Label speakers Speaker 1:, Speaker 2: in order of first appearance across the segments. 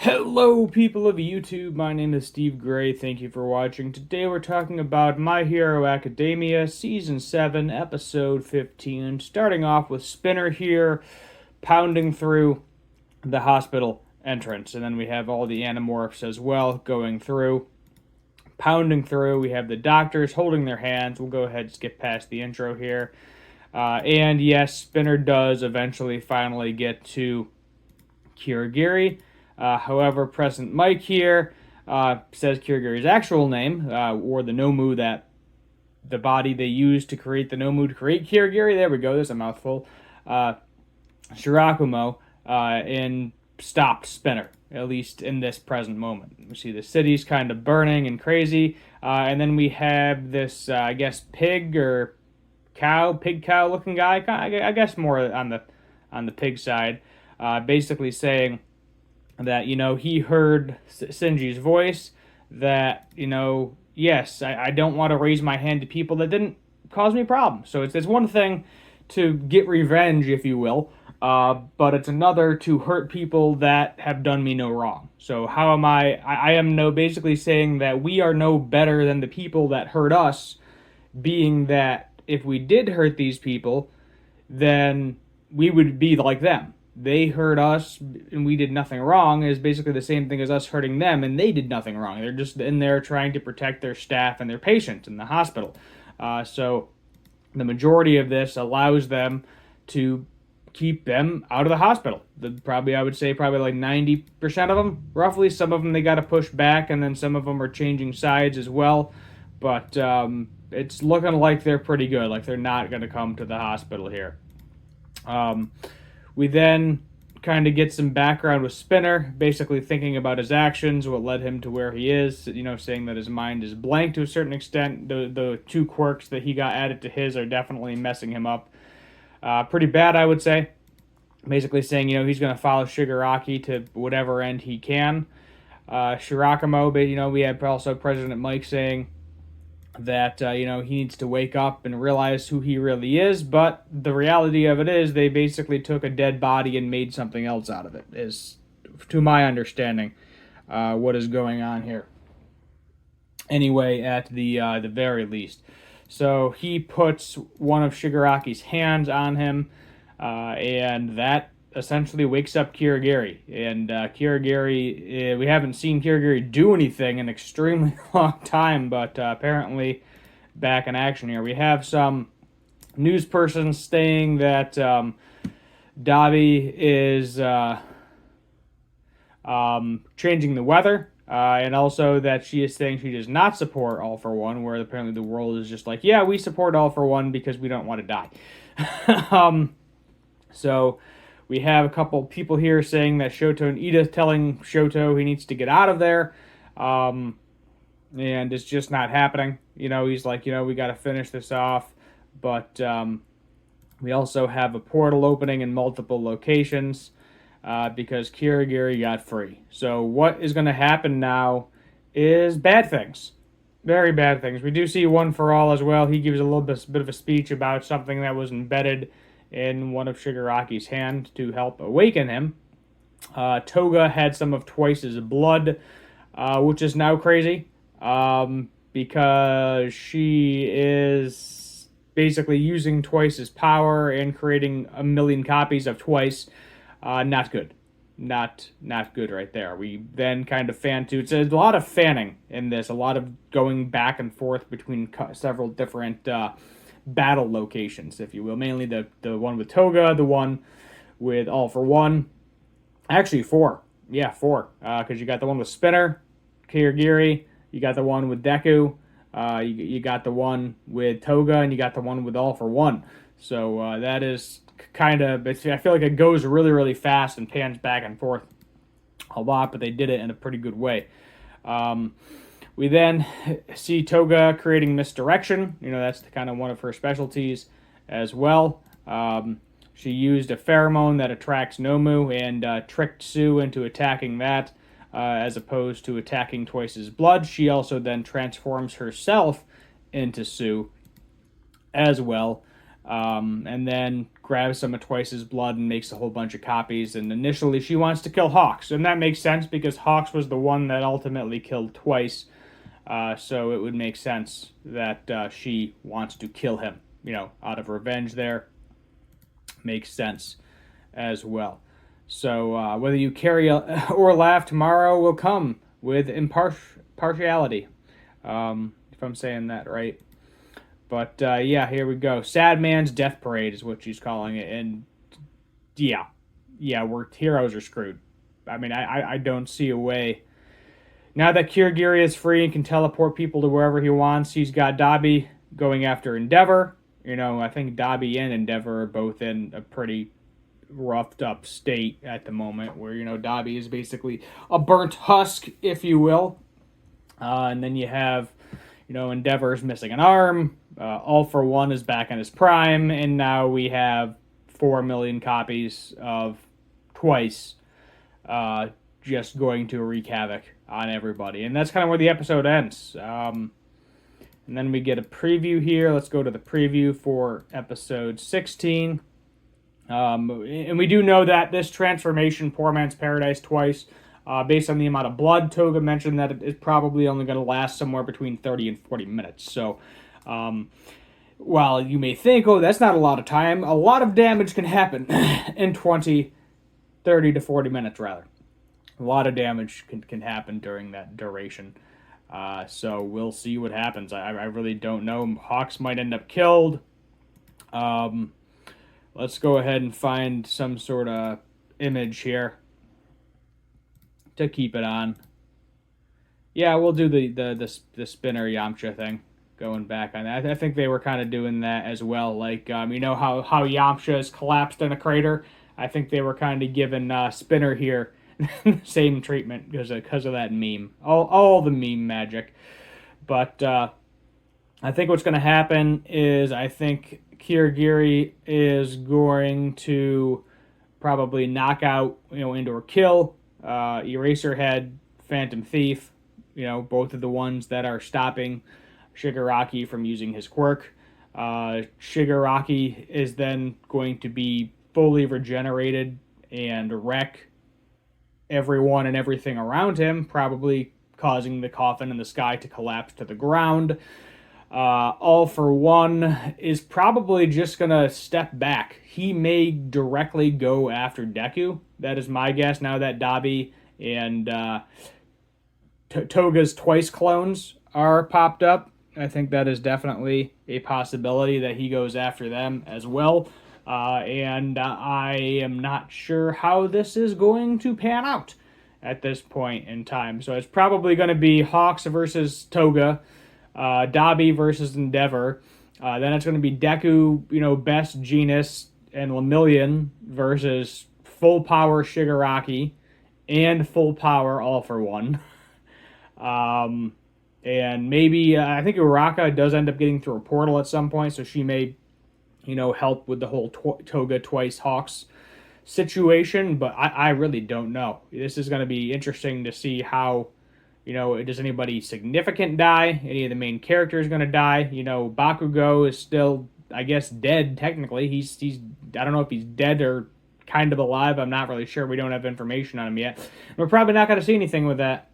Speaker 1: Hello, people of YouTube. My name is Steve Gray. Thank you for watching. Today we're talking about My Hero Academia, Season 7, Episode 15. Starting off with Spinner here, pounding through the hospital entrance. And then we have all the Animorphs as well going through, pounding through. We have the doctors holding their hands. We'll go ahead and skip past the intro here. And yes, Spinner does eventually finally get to Kurogiri. However, President Mike here says Kurogiri's actual name, or the Nomu that the body they used to create the Nomu to create Kurogiri. There we go. There's a mouthful. Shirakumo, and stopped Spinner, at least in this present moment. We see the city's kind of burning and crazy, and then we have this, I guess, pig cow looking guy. I guess more on the pig side, basically saying that, he heard Shinji's voice, that, yes, I don't want to raise my hand to people that didn't cause me problems. So it's one thing to get revenge, if you will, but it's another to hurt people that have done me no wrong. So how am I am basically saying that we are no better than the people that hurt us, being that if we did hurt these people, then we would be like them. They hurt us and we did nothing wrong is basically the same thing as us hurting them and they did nothing wrong. They're just in there trying to protect their staff and their patients in the hospital. So the majority of this allows them to keep them out of the hospital. I would say probably like 90% of them, roughly. Some of them they got to push back, and then some of them are changing sides as well. But it's looking like they're pretty good. Like they're not going to come to the hospital here. We then kind of get some background with Spinner, basically thinking about his actions, what led him to where he is, saying that his mind is blank to a certain extent. The two quirks that he got added to his are definitely messing him up pretty bad, I would say. Basically saying, he's going to follow Shigaraki to whatever end he can. Shirakumo, but, we had also President Mike saying that he needs to wake up and realize who he really is, but the reality of it is they basically took a dead body and made something else out of it, is, to my understanding, what is going on here. Anyway, at the very least. So he puts one of Shigaraki's hands on him, and that essentially wakes up Kurogiri. And Kurogiri, we haven't seen Kurogiri do anything in an extremely long time, but apparently back in action here. We have some news person saying that Dabi is changing the weather, and also that she is saying she does not support All for One, where apparently the world is just like, yeah, we support All for One because we don't want to die. So we have a couple people here saying that Shoto and Ida telling Shoto he needs to get out of there, and it's just not happening. He's like, we got to finish this off, but we also have a portal opening in multiple locations, because Kurogiri got free. So what is going to happen now is bad things. Very bad things. We do see One for All as well. He gives a little bit of a speech about something that was embedded in one of Shigaraki's hand to help awaken him. Toga had some of Twice's blood, which is now crazy, because she is basically using Twice's power and creating a million copies of Twice. Not good. Not good right there. We then kind of fan to. It's a lot of fanning in this, a lot of going back and forth between several different battle locations, if you will. Mainly the one with Toga, the one with All for One. Actually, four. Yeah, four. Because you got the one with Spinner, Kurogiri, you got the one with Deku, you got the one with Toga, and you got the one with All for One. So that is kind of, I feel like it goes really, really fast and pans back and forth a lot, but they did it in a pretty good way. We then see Toga creating misdirection. That's kind of one of her specialties as well. She used a pheromone that attracts Nomu and tricked Sue into attacking that, as opposed to attacking Twice's blood. She also then transforms herself into Sue as well. and then grabs some of Twice's blood and makes a whole bunch of copies. And initially, she wants to kill Hawks, and that makes sense because Hawks was the one that ultimately killed Twice. So it would make sense that she wants to kill him, out of revenge there. Makes sense as well. So whether you carry or laugh, tomorrow will come with impartiality, if I'm saying that right. But yeah, here we go. Sad Man's Death Parade is what she's calling it. And yeah, heroes are screwed. I mean, I don't see a way. Now that Kirigiri is free and can teleport people to wherever he wants, he's got Dabi going after Endeavor. I think Dabi and Endeavor are both in a pretty roughed up state at the moment where, Dabi is basically a burnt husk, if you will. And then you have, Endeavor's missing an arm. All for One is back in his prime. And now we have 4 million copies of Twice just going to wreak havoc on everybody. And that's kind of where the episode ends. And then we get a preview here. Let's go to the preview for episode 16. And we do know that this transformation, Poor Man's Paradise Twice, based on the amount of blood, Toga mentioned that it's probably only going to last somewhere between 30 and 40 minutes. So while you may think, oh, that's not a lot of time, a lot of damage can happen in 30 to 40 minutes, rather. A lot of damage can happen during that duration. So we'll see what happens. I really don't know. Hawks might end up killed. Let's go ahead and find some sort of image here to keep it on. Yeah, we'll do the Spinner Yamcha thing. Going back on that, I think they were kind of doing that as well. Like how Yamcha is collapsed in a crater. I think they were kind of giving Spinner here same treatment because of that meme. All the meme magic. But I think what's going to happen is I think Kirigiri is going to probably knock out, and or kill Eraserhead, Phantom Thief, both of the ones that are stopping Shigaraki from using his quirk. Shigaraki is then going to be fully regenerated and wreck everyone and everything around him, probably causing the coffin in the sky to collapse to the ground. All for One is probably just going to step back. He may directly go after Deku. That is my guess now that Dabi and Toga's Twice clones are popped up. I think that is definitely a possibility that he goes after them as well. And I am not sure how this is going to pan out at this point in time. So it's probably going to be Hawks versus Toga, Dabi versus Endeavor. Then it's going to be Deku, Best Jeanist, and Lemillion versus Full Power Shigaraki and Full Power All for One. And maybe, I think Uraka does end up getting through a portal at some point, so she may, help with the whole Toga Twice Hawks situation, but I really don't know. This is going to be interesting to see how, does anybody significant die? Any of the main characters going to die? Bakugo is still, I guess, dead, technically. He's I don't know if he's dead or kind of alive. I'm not really sure. We don't have information on him yet. We're probably not going to see anything with that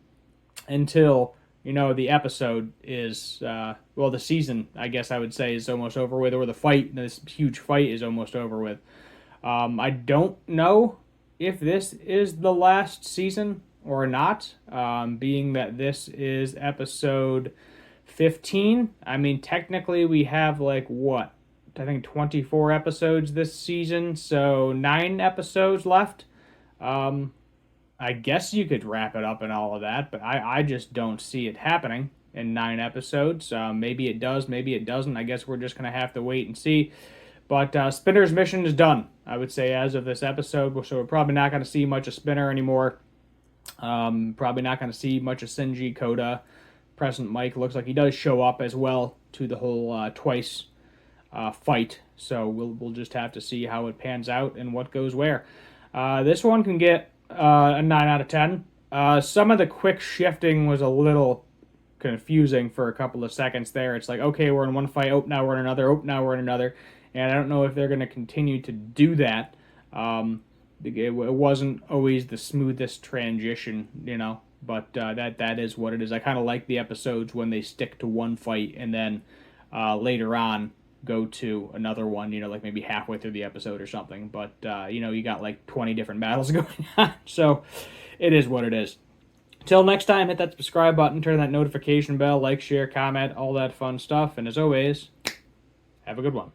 Speaker 1: until the episode is, the season, I guess I would say, is almost over with, or the fight, this huge fight is almost over with. I don't know if this is the last season or not, being that this is episode 15. I mean, technically we have, I think 24 episodes this season, so 9 episodes left. I guess you could wrap it up and all of that, but I just don't see it happening in 9 episodes. Maybe it does, maybe it doesn't. I guess we're just going to have to wait and see. But Spinner's mission is done, I would say, as of this episode. So we're probably not going to see much of Spinner anymore. Probably not going to see much of Shinji, Koda. President Mike looks like he does show up as well to the whole Twice fight. So we'll just have to see how it pans out and what goes where. This one can get a 9 out of 10. Some of the quick shifting was a little confusing for a couple of seconds there. It's like, okay, we're in one fight, now we're in another, now we're in another. and I don't know if they're going to continue to do that. It wasn't always the smoothest transition, but that is what it is. I kind of like the episodes when they stick to one fight and then later on go to another one, like maybe halfway through the episode or something. But, you got like 20 different battles going on. So it is what it is. Till next time, hit that subscribe button, turn that notification bell, like, share, comment, all that fun stuff. And as always, have a good one.